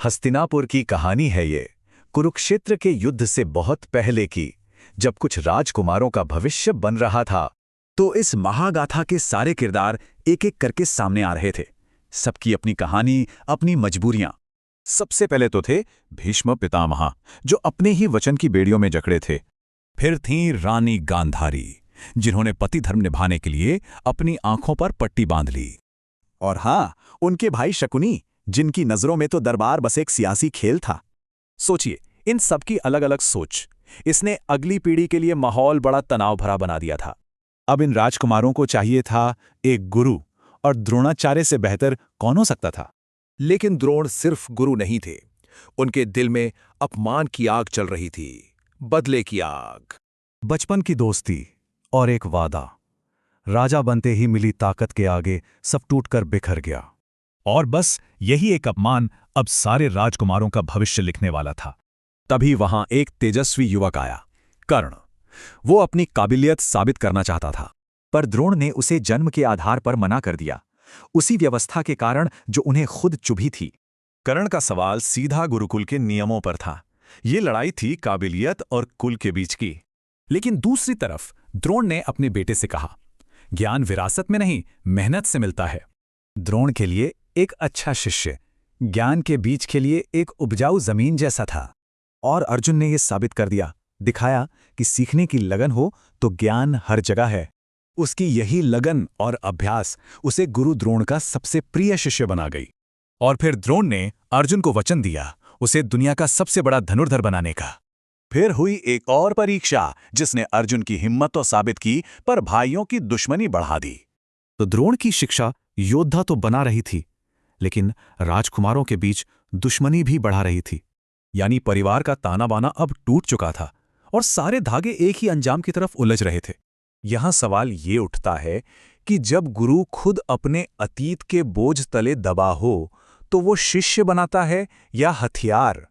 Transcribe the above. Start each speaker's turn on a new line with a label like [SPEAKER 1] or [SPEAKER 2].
[SPEAKER 1] हस्तिनापुर की कहानी है ये, कुरुक्षेत्र के युद्ध से बहुत पहले की, जब कुछ राजकुमारों का भविष्य बन रहा था।
[SPEAKER 2] तो इस महागाथा के सारे किरदार एक एक करके सामने आ रहे थे, सबकी अपनी कहानी, अपनी मजबूरियां।
[SPEAKER 3] सबसे पहले तो थे भीष्म पितामह, जो अपने ही वचन की बेड़ियों में जकड़े थे।
[SPEAKER 2] फिर थीं रानी गांधारी, जिन्होंने पति धर्म निभाने के लिए अपनी आंखों पर पट्टी बांध ली।
[SPEAKER 4] और हाँ, उनके भाई शकुनी, जिनकी नजरों में तो दरबार बस एक सियासी खेल था।
[SPEAKER 3] सोचिए, इन सबकी अलग अलग सोच, इसने अगली पीढ़ी के लिए माहौल बड़ा तनाव भरा बना दिया था।
[SPEAKER 2] अब इन राजकुमारों को चाहिए था एक गुरु, और द्रोणाचार्य से बेहतर कौन हो सकता था।
[SPEAKER 5] लेकिन द्रोण सिर्फ गुरु नहीं थे, उनके दिल में अपमान की आग चल रही थी, बदले की आग।
[SPEAKER 2] बचपन की दोस्ती और एक वादा, राजा बनते ही मिली ताकत के आगे सब टूटकर बिखर गया। और बस यही एक अपमान अब सारे राजकुमारों का भविष्य लिखने वाला था।
[SPEAKER 3] तभी वहां एक तेजस्वी युवक आया, कर्ण। वो अपनी काबिलियत साबित करना चाहता था,
[SPEAKER 1] पर द्रोण ने उसे जन्म के आधार पर मना कर दिया, उसी व्यवस्था के कारण जो उन्हें खुद चुभी थी।
[SPEAKER 3] कर्ण का सवाल सीधा गुरुकुल के नियमों पर था। ये लड़ाई थी काबिलियत और कुल के बीच की।
[SPEAKER 2] लेकिन दूसरी तरफ द्रोण ने अपने बेटे से कहा, ज्ञान विरासत में नहीं, मेहनत से मिलता है। द्रोण के लिए एक अच्छा शिष्य ज्ञान के बीज के लिए एक उपजाऊ जमीन जैसा था। और अर्जुन ने यह साबित कर दिया, दिखाया कि सीखने की लगन हो तो ज्ञान हर जगह है। उसकी यही लगन और अभ्यास उसे गुरु द्रोण का सबसे प्रिय शिष्य बना गई। और फिर द्रोण ने अर्जुन को वचन दिया उसे दुनिया का सबसे बड़ा धनुर्धर बनाने का।
[SPEAKER 1] फिर हुई एक और परीक्षा, जिसने अर्जुन की हिम्मत तो साबित की, पर भाइयों की दुश्मनी बढ़ा दी।
[SPEAKER 2] तो द्रोण की शिक्षा योद्धा तो बना रही थी, लेकिन राजकुमारों के बीच दुश्मनी भी बढ़ा रही थी।
[SPEAKER 3] यानी परिवार का ताना बाना अब टूट चुका था और सारे धागे एक ही अंजाम की तरफ उलझ रहे थे। यहां सवाल ये उठता है कि जब गुरु खुद अपने अतीत के बोझ तले दबा हो, तो वो शिष्य बनाता है या हथियार।